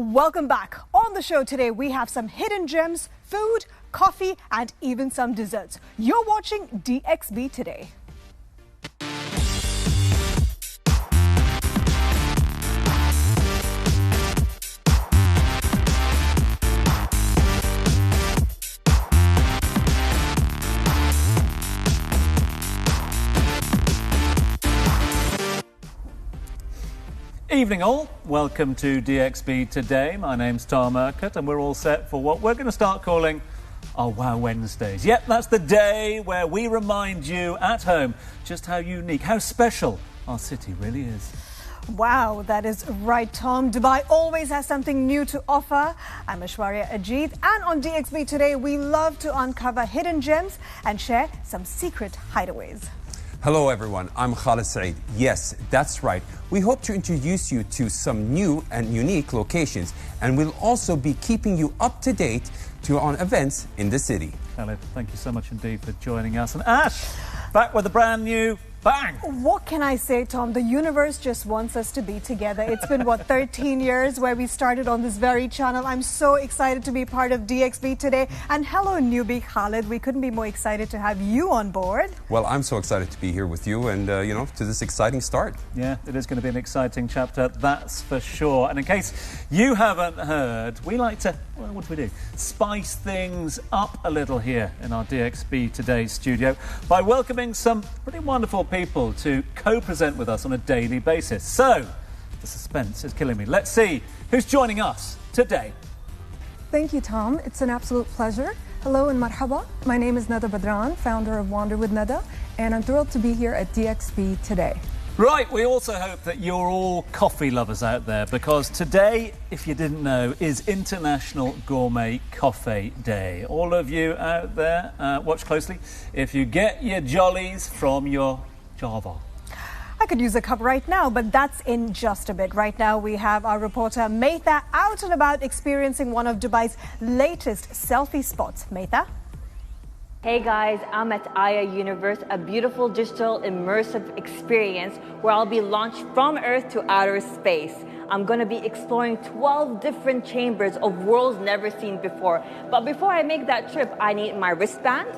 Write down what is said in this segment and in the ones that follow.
Welcome back. On the show today, we have some hidden gems, food, coffee, and even some desserts. You're watching DXB Today. Evening all, welcome to DXB Today. My name's Tom Urquhart and we're all set for what we're going to start calling our Wow Wednesdays. Yep, that's the day where we remind you at home just how unique, how special our city really is. Wow, that is right, Tom. Dubai always has something new to offer. I'm Aishwarya Ajit, and on DXB Today, we love to uncover hidden gems and share some secret hideaways. Hello everyone, I'm Khalid Saeed. Yes, that's right. We hope to introduce you to some new and unique locations, and we'll also be keeping you up to date on events in the city. Khalid, thank you so much indeed for joining us. And Ash, back with a brand new bang. What can I say, Tom? The universe just wants us to be together. It's been, 13 years where we started on this very channel. I'm so excited to be part of DXB Today. And hello, newbie Khalid. We couldn't be more excited to have you on board. Well, I'm so excited to be here with you and, to this exciting start. Yeah, it is going to be an exciting chapter, that's for sure. And in case you haven't heard, we like to, well, what do? Spice things up a little here in our DXB Today studio by welcoming some pretty wonderful people to co-present with us on a daily basis. So, the suspense is killing me. Let's see who's joining us today. Thank you, Tom. It's an absolute pleasure. Hello and marhaba. My name is Nada Badran, founder of Wander with Nada, and I'm thrilled to be here at DXB today. Right, we also hope that you're all coffee lovers out there, because today, if you didn't know, is International Gourmet Coffee Day. All of you out there, watch closely. If you get your jollies from your Java. I could use a cup right now, but that's in just a bit. Right now, we have our reporter Maitha out and about experiencing one of Dubai's latest selfie spots. Maitha? Hey guys, I'm at Aya Universe, a beautiful digital immersive experience where I'll be launched from Earth to outer space. I'm going to be exploring 12 different chambers of worlds never seen before. But before I make that trip, I need my wristband,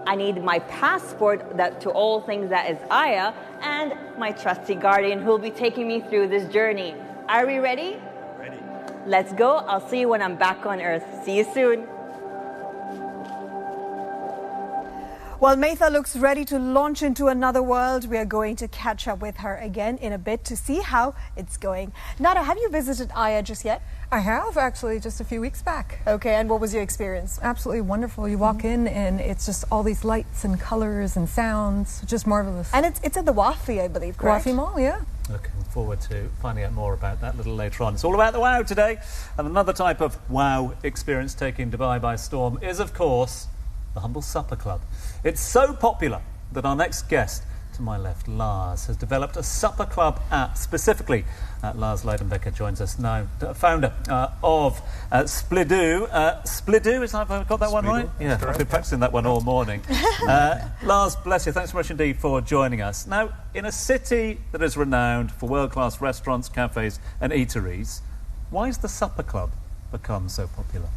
I need my passport to all things that is Aya, and my trusty guardian who will be taking me through this journey. Are we ready? Ready. Let's go. I'll see you when I'm back on Earth. See you soon. While Maitha looks ready to launch into another world, we are going to catch up with her again in a bit to see how it's going. Nada, have you visited Aya just yet? I have, actually, just a few weeks back. Okay, and what was your experience? Absolutely wonderful. You walk in and it's just all these lights and colors and sounds, just marvelous. And it's at the Wafi, I believe, correct? Wafi Mall, yeah. Looking forward to finding out more about that a little later on. It's all about the wow today. And another type of wow experience taking Dubai by storm is, of course, the Humble Supper Club. It's so popular that our next guest to my left, Lars, has developed a supper club app specifically. Lars Leidenbecker joins us now, founder of Splido. Splido, is that, have I got that one right? Yeah, I've been practicing that one all morning. Lars, bless you, thanks so much indeed for joining us. Now, in a city that is renowned for world-class restaurants, cafes and eateries, why has the supper club become so popular?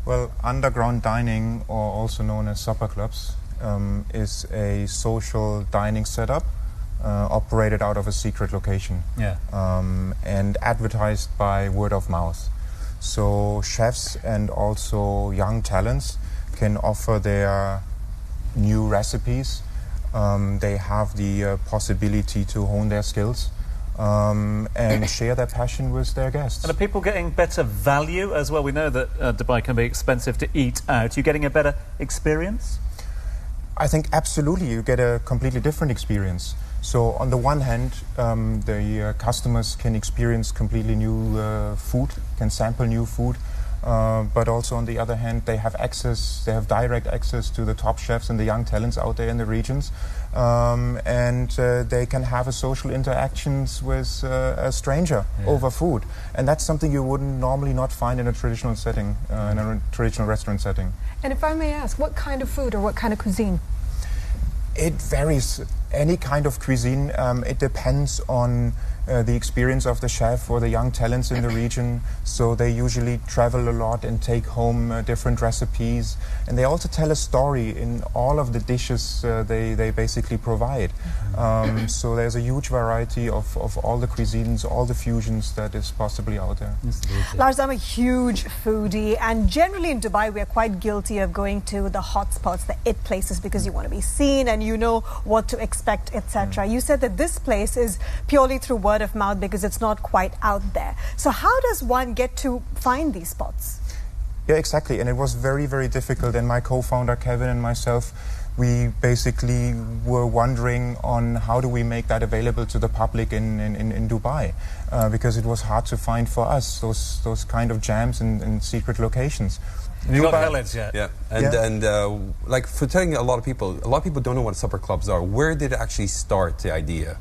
Well, underground dining, or also known as supper clubs, is a social dining setup operated out of a secret location, and advertised by word of mouth. So chefs and also young talents can offer their new recipes. They have the possibility to hone their skills and share their passion with their guests. And are people getting better value as well? We know that Dubai can be expensive to eat out. Are you getting a better experience? I think absolutely you get a completely different experience. So on the one hand, the customers can experience completely new food, can sample new food, but also on the other hand, they have direct access to the top chefs and the young talents out there in the regions, and they can have a social interactions with a stranger over food, and that's something you wouldn't normally not find in a traditional setting, in a traditional restaurant setting. And if I may ask, what kind of food or what kind of cuisine? It varies Any kind of cuisine, it depends on the experience of the chef or the young talents in the region. So they usually travel a lot and take home different recipes. And they also tell a story in all of the dishes they basically provide. So there's a huge variety of all the cuisines, all the fusions that is possibly out there. Lars, I'm a huge foodie, and generally in Dubai we are quite guilty of going to the hot spots, the it places, because you want to be seen and you know what to expect, etc. You said that this place is purely through word of mouth because it's not quite out there. So how does one get to find these spots? Yeah, exactly. And it was very, very difficult. And my co-founder Kevin and myself, we basically were wondering on how do we make that available to the public in Dubai, because it was hard to find for us those kind of jams and secret locations. Have you got Khaled's yet? Yeah, and like for telling a lot of people don't know what supper clubs are. Where did it actually start, the idea?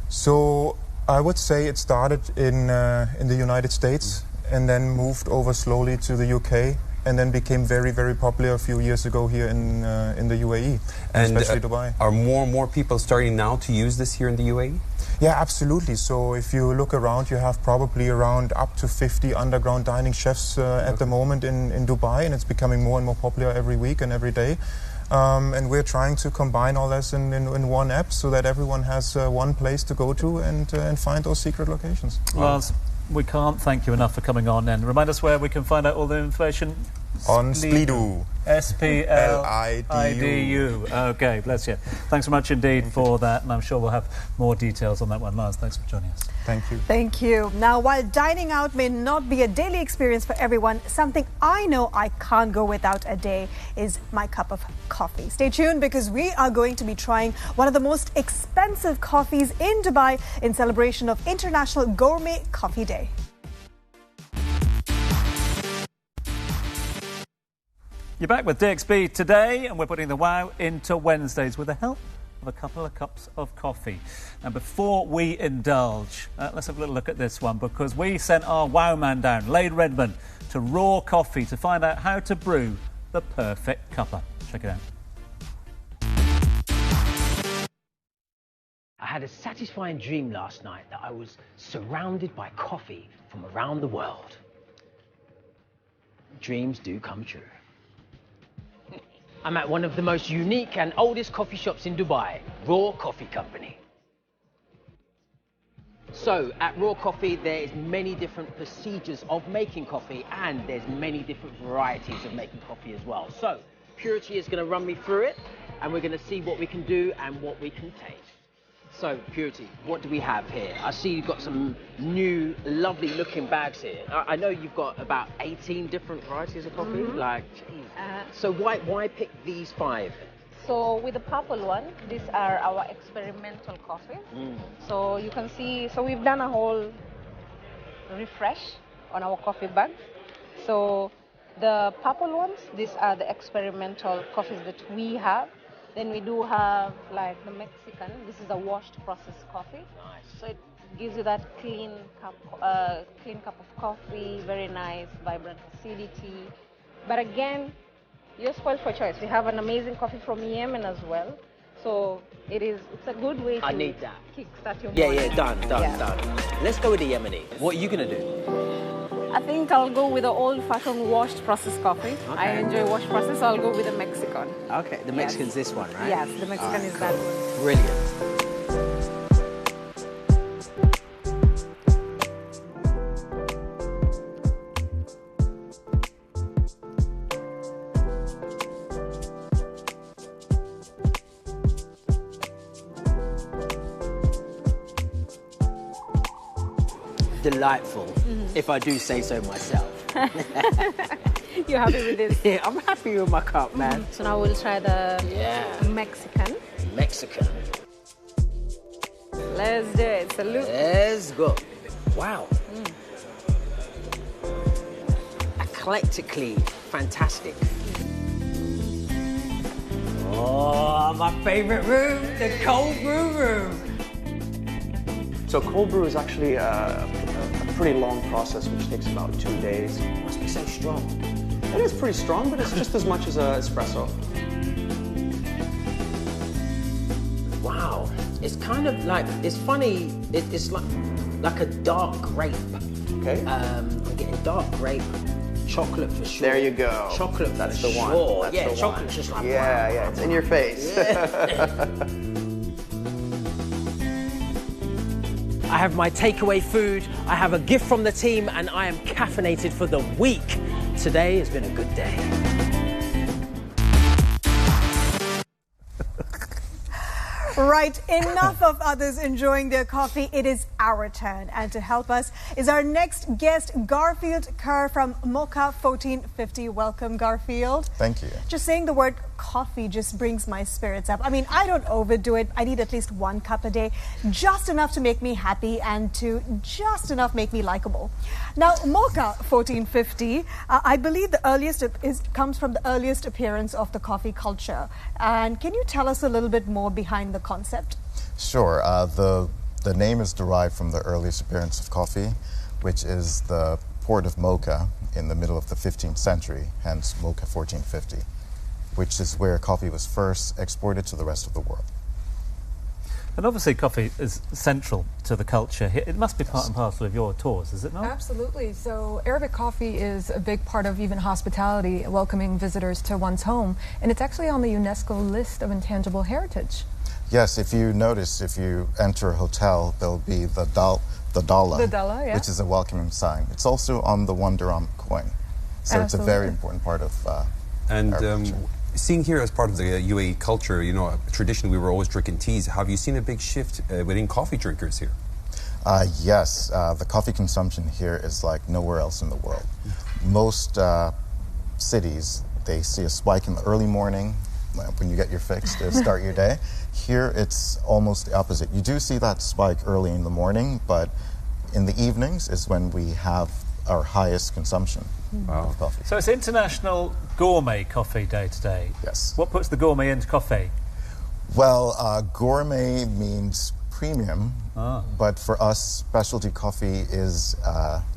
So I would say it started in the United States and then moved over slowly to the UK. And then became very, very popular a few years ago here in the UAE, and especially Dubai. Are more and more people starting now to use this here in the UAE? Yeah, absolutely. So if you look around, you have probably around up to 50 underground dining chefs at the moment in Dubai, and it's becoming more and more popular every week and every day. And we're trying to combine all this in one app so that everyone has one place to go to and find those secret locations. Lars, we can't thank you enough for coming on, and remind us where we can find out all the information. On Splidu. S-P-L-I-D-U. Okay, bless you. Thanks so much indeed for that, and I'm sure we'll have more details on that one. Lars, thanks for joining us. Thank you. Thank you. Now, while dining out may not be a daily experience for everyone, something I know I can't go without a day is my cup of coffee. Stay tuned because we are going to be trying one of the most expensive coffees in Dubai in celebration of International Gourmet Coffee Day. You're back with DXB Today, and we're putting the wow into Wednesdays with the help of a couple of cups of coffee. And before we indulge, let's have a little look at this one, because we sent our wow man down, Lade Redmond, to Raw Coffee to find out how to brew the perfect cuppa. Check it out. I had a satisfying dream last night that I was surrounded by coffee from around the world. Dreams do come true. I'm at one of the most unique and oldest coffee shops in Dubai, Raw Coffee Company. So at Raw Coffee, there is many different procedures of making coffee, and there's many different varieties of making coffee as well. So Purity is going to run me through it, and we're going to see what we can do and what we can taste. So, Purity, what do we have here? I see you've got some new, lovely looking bags here. I know you've got about 18 different varieties of coffee. Like, geez. So why pick these 5? So with the purple one, these are our experimental coffee. So you can see, so we've done a whole refresh on our coffee bags. So the purple ones, these are the experimental coffees that we have. Then we do have like the Mexican. This is a washed processed coffee. Nice. So it gives you that clean cup of coffee, very nice, vibrant acidity. But again, you're spoiled for choice. We have an amazing coffee from Yemen as well. So it's a good way to kickstart your morning. Yeah, done. Let's go with the Yemeni. What are you going to do? I think I'll go with the old-fashioned washed processed coffee. Okay. I enjoy washed processed, so I'll go with the Mexican. Okay, the Mexican's this one, right? Yes, the Mexican is that one. Brilliant. Delightful, if I do say so myself. You happy with this? Yeah, I'm happy with my cup, man. So now we'll try the Mexican. Let's do it. Salute. Let's go. Wow. Eclectically fantastic. Oh, my favorite room, the cold brew room. So cold brew is actually a pretty long process, which takes about 2 days. It must be so strong. It is pretty strong, but it's just as much as an espresso. Wow. Wow, it's kind of like, it's funny, it's like a dark grape. Okay. I'm getting dark grape, chocolate for sure. There you go. Chocolate That's for the one. sure. That's Yeah, the chocolate's one. just like, yeah, wow. yeah, it's in your face. I have my takeaway food, I have a gift from the team, and I am caffeinated for the week. Today has been a good day. Right, enough of others enjoying their coffee. It is our turn. And to help us is our next guest, Garfield Kerr from Mocha 1450. Welcome, Garfield. Thank you. Just saying the word coffee just brings my spirits up. I mean, I don't overdo it. I need at least 1 cup a day, just enough to make me happy and to just enough make me likable. Now, Mocha 1450, I believe the earliest comes from the earliest appearance of the coffee culture. And can you tell us a little bit more behind the concept? Sure. The name is derived from the earliest appearance of coffee, which is the port of Mocha in the middle of the 15th century, hence Mocha 1450, which is where coffee was first exported to the rest of the world. And obviously coffee is central to the culture here. It must be part and parcel of your tours, is it not? Absolutely. So Arabic coffee is a big part of even hospitality, welcoming visitors to one's home, and it's actually on the UNESCO list of intangible heritage. Yes, if you notice, if you enter a hotel, there'll be the dala, yeah. which is a welcoming sign. It's also on the 1 dirham coin. So it's a very important part of Arabic culture. Seeing here as part of the UAE culture, you know, traditionally we were always drinking teas. Have you seen a big shift within coffee drinkers here? Yes, the coffee consumption here is like nowhere else in the world. Most cities, they see a spike in the early morning when you get your fix to start your day. Here it's almost the opposite. You do see that spike early in the morning, but in the evenings is when we have our highest consumption of coffee. So it's International Gourmet Coffee Day today. Yes. What puts the gourmet into coffee? Well, gourmet means premium, but for us, specialty coffee is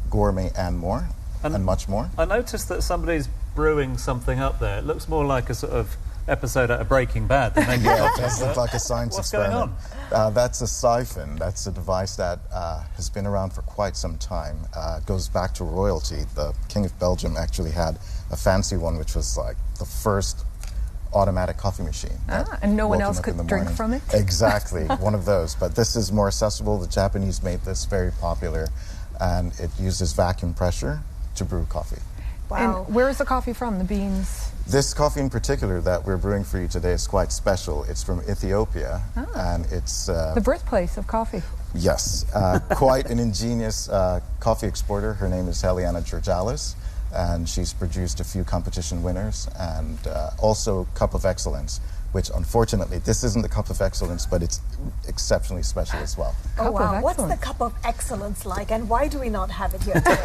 gourmet and more, and much more. I noticed that somebody's brewing something up there. It looks more like a sort of episode out of Breaking Bad than making coffee. That's like a science What's experiment. going on? That's a siphon. That's a device that has been around for quite some time. Goes back to royalty. The King of Belgium actually had a fancy one, which was like the first automatic coffee machine. And no one else could drink from it? Exactly, one of those. But this is more accessible. The Japanese made this very popular, and it uses vacuum pressure to brew coffee. Wow. And where is the coffee from, the beans? This coffee in particular that we're brewing for you today is quite special. It's from Ethiopia, and it's... the birthplace of coffee. Yes, quite an ingenious coffee exporter. Her name is Heliana Georgalis, and she's produced a few competition winners and also Cup of Excellence, which unfortunately, this isn't the Cup of Excellence, but it's exceptionally special as well. Oh, wow. What's the Cup of Excellence like, and why do we not have it here today?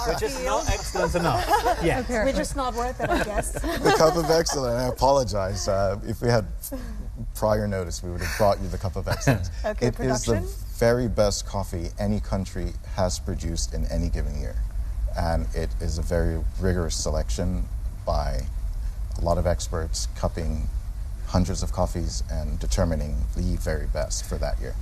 We're just not excellent enough. Yes. We're just not worth it, I guess. The Cup of Excellence, I apologize. If we had prior notice, we would have brought you the Cup of Excellence. Okay, it is the very best coffee any country has produced in any given year. And it is a very rigorous selection by a lot of experts, cupping hundreds of coffees and determining the very best for that year.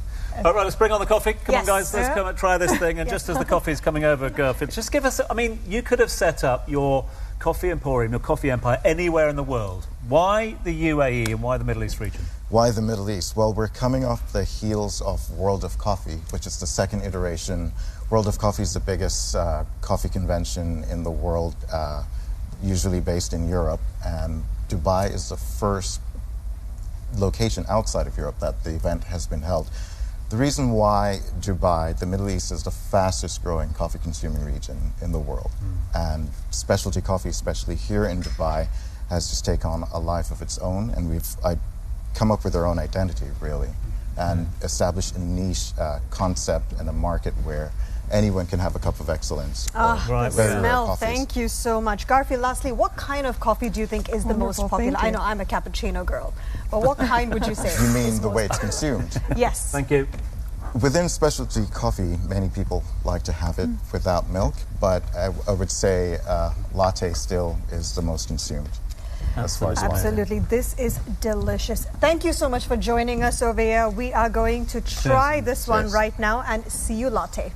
All right, let's bring on the coffee. Come on, guys, let's come and try this thing. And just as the coffee is coming over, Garfield, just give us, I mean, you could have set up your coffee emporium, your coffee empire, anywhere in the world. Why the UAE and why the Middle East region? Why the Middle East? Well, we're coming off the heels of World of Coffee, which is the second iteration. World of Coffee is the biggest coffee convention in the world, usually based in Europe, and Dubai is the first location outside of Europe that the event has been held. The reason why Dubai, the Middle East, is the fastest growing coffee consuming region in the world, and specialty coffee, especially here in Dubai, has just taken on a life of its own, and we've come up with our own identity, really, and established a niche concept and a market where anyone can have a cup of excellence. The smell, thank you so much. Garfield, lastly, what kind of coffee do you think is the most popular? I know I'm a cappuccino girl, but what kind would you say? You mean the way it's consumed? Yes. Thank you. Within specialty coffee, many people like to have it without milk, but I would say latte still is the most consumed. Absolutely. This is delicious. Thank you so much for joining us over here. We are going to try this one right now and see you latte.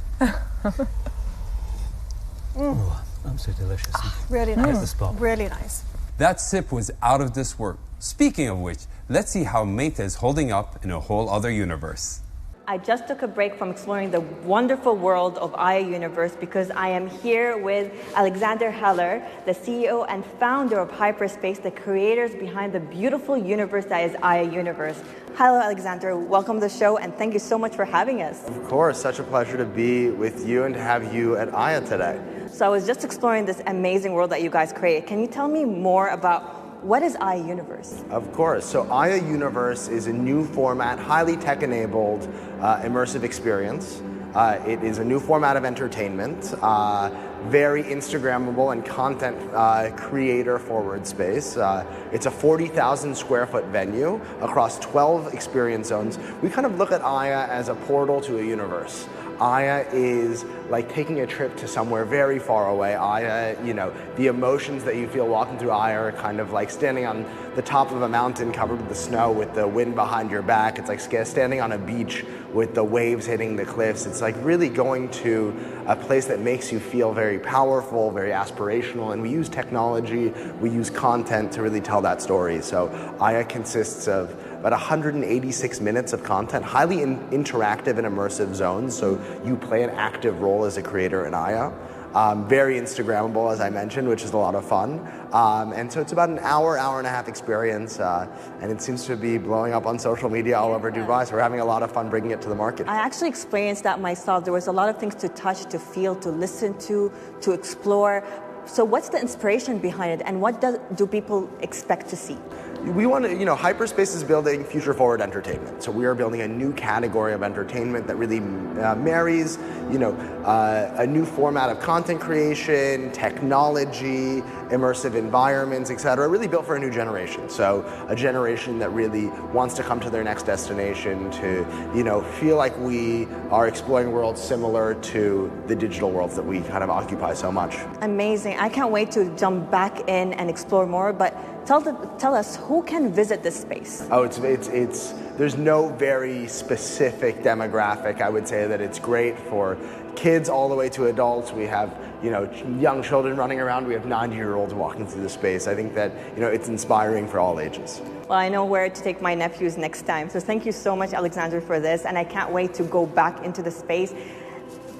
Absolutely delicious. Really nice. Hit the spot. Really nice. That sip was out of this world. Speaking of which, let's see how Meita is holding up in a whole other universe. I just took a break from exploring the wonderful world of Aya Universe because I am here with Alexander Heller, the CEO and founder of Hyperspace, the creators behind the beautiful universe that is Aya Universe. Hello, Alexander. Welcome to the show, and thank you so much for having us. Of course. Such a pleasure to be with you and to have you at Aya today. So I was just exploring this amazing world that you guys created. Can you tell me more about what is Aya Universe? Of course. So Aya Universe is a new format, highly tech-enabled, immersive experience. It is a new format of entertainment, very Instagrammable and content creator-forward space. It's a 40,000 square foot venue across 12 experience zones. We kind of look at Aya as a portal to a universe. Aya is like taking a trip to somewhere very far away. Aya, the emotions that you feel walking through Aya are kind of like standing on the top of a mountain covered with the snow with the wind behind your back. It's like standing on a beach with the waves hitting the cliffs. It's like really going to a place that makes you feel very powerful, very aspirational, and we use technology, we use content to really tell that story. So Aya consists of about 186 minutes of content, highly interactive and immersive zones, so you play an active role as a creator in Aya. Very Instagrammable, as I mentioned, which is a lot of fun. And so it's about an hour and a half experience, and it seems to be blowing up on social media all over Dubai, so we're having a lot of fun bringing it to the market. I actually experienced that myself. There was a lot of things to touch, to feel, to listen to explore. So what's the inspiration behind it, and what do people expect to see? We want to, Hyperspace is building future-forward entertainment. So we are building a new category of entertainment that really marries, a new format of content creation, technology, immersive environments, etc. Really built for a new generation. So a generation that really wants to come to their next destination to, feel like we are exploring worlds similar to the digital worlds that we kind of occupy so much. Amazing. I can't wait to jump back in and explore more, but tell us, who can visit this space? Oh, there's no very specific demographic. I would say that it's great for kids all the way to adults. We have, young children running around. We have 90-year-olds walking through the space. I think that, it's inspiring for all ages. Well, I know where to take my nephews next time. So thank you so much, Alexander, for this. And I can't wait to go back into the space.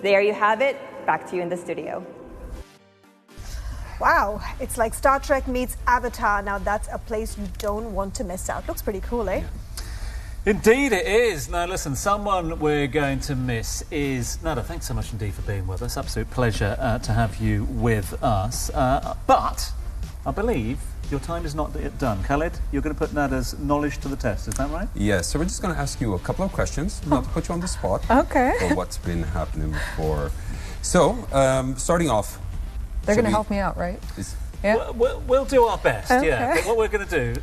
There you have it. Back to you in the studio. Wow, it's like Star Trek meets Avatar. Now that's a place you don't want to miss out. Looks pretty cool, eh? Yeah. Indeed it is. Now listen, someone we're going to miss is Nada. Thanks so much indeed for being with us. Absolute pleasure to have you with us. But I believe your time is not yet done. Khaled, you're going to put Nada's knowledge to the test, is that right? Yes, so we're just going to ask you a couple of questions, not to put you on the spot. Okay. For what's been happening before. So, starting off. They're going to help me out, right? Yeah. We'll do our best, okay. Yeah. But what we're going to do,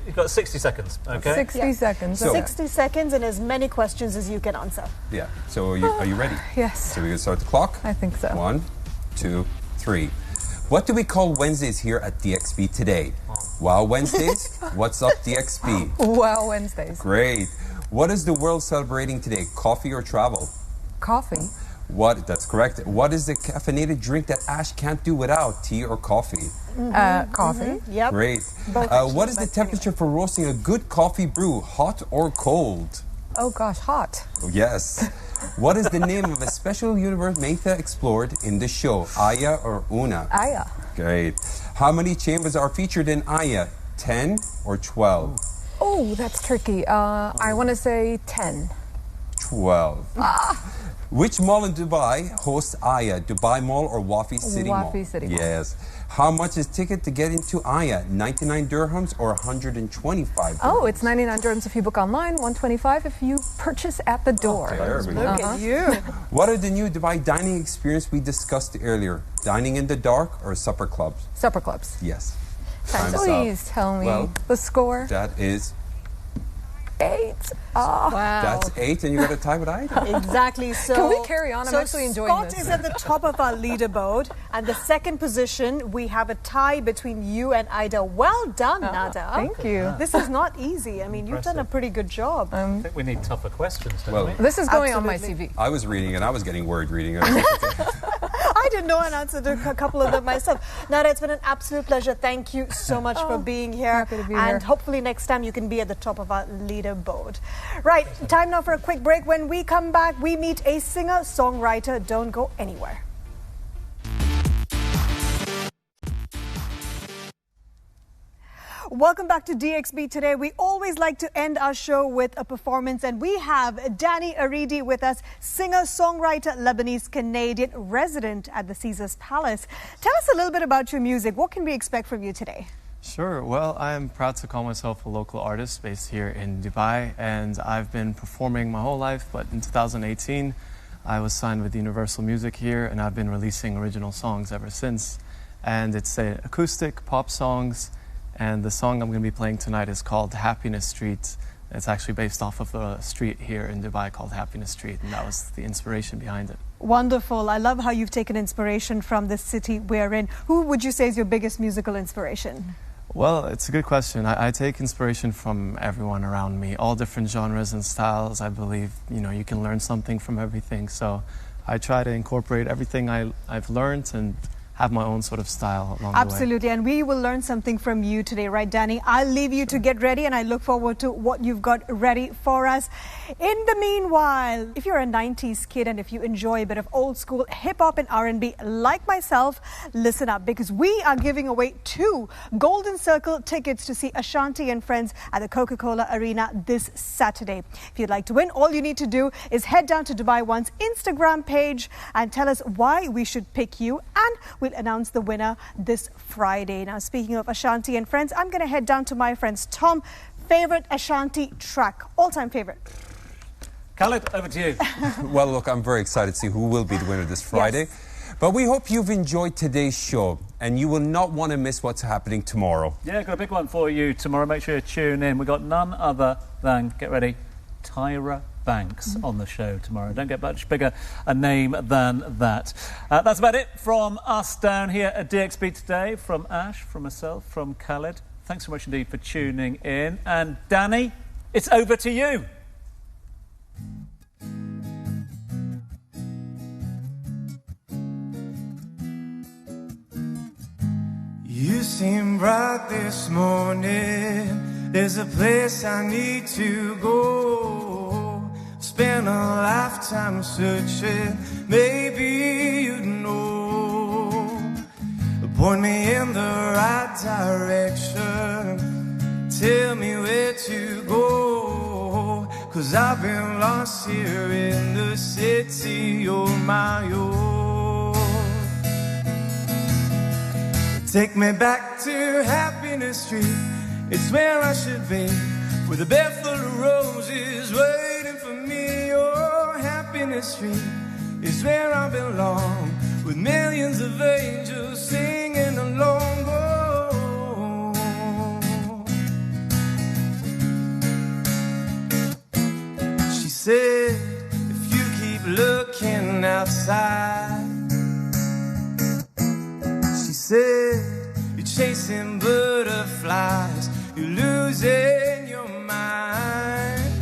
you've got 60 seconds, okay? 60 seconds. So 60 seconds and as many questions as you can answer. Yeah. So are you ready? Yes. So we're going to start the clock? I think so. 1, 2, 3. What do we call Wednesdays here at DXB Today? Wow Wednesdays? What's up DXB? Wow Wednesdays. Great. What is the world celebrating today? Coffee or travel? Coffee. That's correct. What is the caffeinated drink that Ash can't do without? Tea or coffee? Coffee. Mm-hmm. Yep. Great. What is the temperature for roasting a good coffee brew? Hot or cold? Oh gosh, hot. Oh, yes. What is the name of a special universe Meita explored in the show? Aya or Una? Aya. Great. How many chambers are featured in Aya? 10 or 12? Oh, that's tricky. I want to say 10. 12. Which mall in Dubai hosts Aya? Dubai Mall or Wafi City Mall? Wafi City Mall. Yes. How much is ticket to get into Aya? 99 dirhams or 125 dirhams? Oh, it's 99 dirhams if you book online, 125 if you purchase at the door. Look at you. What are the new Dubai dining experience we discussed earlier? Dining in the dark or supper clubs? Supper clubs. Yes. Please tell me the score. That is 8. Oh. Wow. That's 8, and you got to tie with Ida. Exactly. So can we carry on? I'm actually enjoying Scott this. is at the top of our leaderboard, and the second position we have a tie between you and Ida. Well done, Nada. Thank you. This is not easy. I mean, you've done a pretty good job. I think we need tougher questions, don't we? This is going on my CV. I was reading it. I was getting worried reading it. I didn't know an answer to a couple of them myself. Nada, it's been an absolute pleasure. Thank you so much for being here. Happy to be here. And hopefully next time you can be at the top of our leaderboard. Right, time now for a quick break. When we come back, we meet a singer-songwriter. Don't go anywhere. Welcome back to DXB Today. We always like to end our show with a performance, and we have Danny Aridi with us, singer-songwriter, Lebanese-Canadian, resident at the Caesars Palace. Tell us a little bit about your music. What can we expect from you today? Sure. Well, I'm proud to call myself a local artist based here in Dubai, and I've been performing my whole life, but in 2018, I was signed with Universal Music here, and I've been releasing original songs ever since. And it's acoustic pop songs. And the song I'm going to be playing tonight is called Happiness Street. It's actually based off of a street here in Dubai called Happiness Street, and that was the inspiration behind it. Wonderful. I love how you've taken inspiration from the city we're in. Who would you say is your biggest musical inspiration? Well, it's a good question. I take inspiration from everyone around me, all different genres and styles. I believe, you can learn something from everything. So I try to incorporate everything I've learned and have my own sort of style along the way. Absolutely, and we will learn something from you today, right, Danny? I'll leave you to get ready, and I look forward to what you've got ready for us. In the meanwhile, if you're a 90s kid and if you enjoy a bit of old school hip-hop and R&B like myself, listen up, because we are giving away 2 Golden Circle tickets to see Ashanti and Friends at the Coca-Cola Arena this Saturday. If you'd like to win, all you need to do is head down to Dubai One's Instagram page and tell us why we should pick you, and we'll announce the winner this Friday. Now, speaking of Ashanti and Friends, I'm going to head down to my friends. Tom, favorite Ashanti track, all-time favorite? Khaled, over to you. Well, look, I'm very excited to see who will be the winner this Friday. Yes. But we hope you've enjoyed today's show, and you will not want to miss what's happening tomorrow. Yeah, got a big one for you tomorrow. Make sure you tune in. We've got none other than, get ready, Tyra Banks on the show tomorrow. Don't get much bigger a name than that. That's about it from us down here at DXB Today. From Ash, from myself, from Khaled. Thanks so much indeed for tuning in. And Danny, it's over to you. You seem bright this morning. There's a place I need to go. Spent a lifetime searching, maybe you'd know. Point me in the right direction, tell me where to go. 'Cause I've been lost here in the city on my own. Take me back to Happiness Street, it's where I should be, with a bed full of roses waiting for me. Oh, Happiness Street is where I belong, with millions of angels singing along. Oh. She said, if you keep looking outside, she said, you're chasing butterflies, you're losing your mind.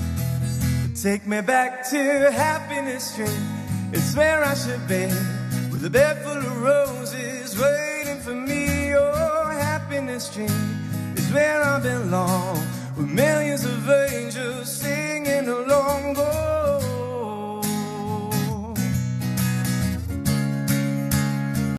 Take me back to Happiness Street, it's where I should be, with a bed full of roses waiting for me. Oh, Happiness Street is where I belong,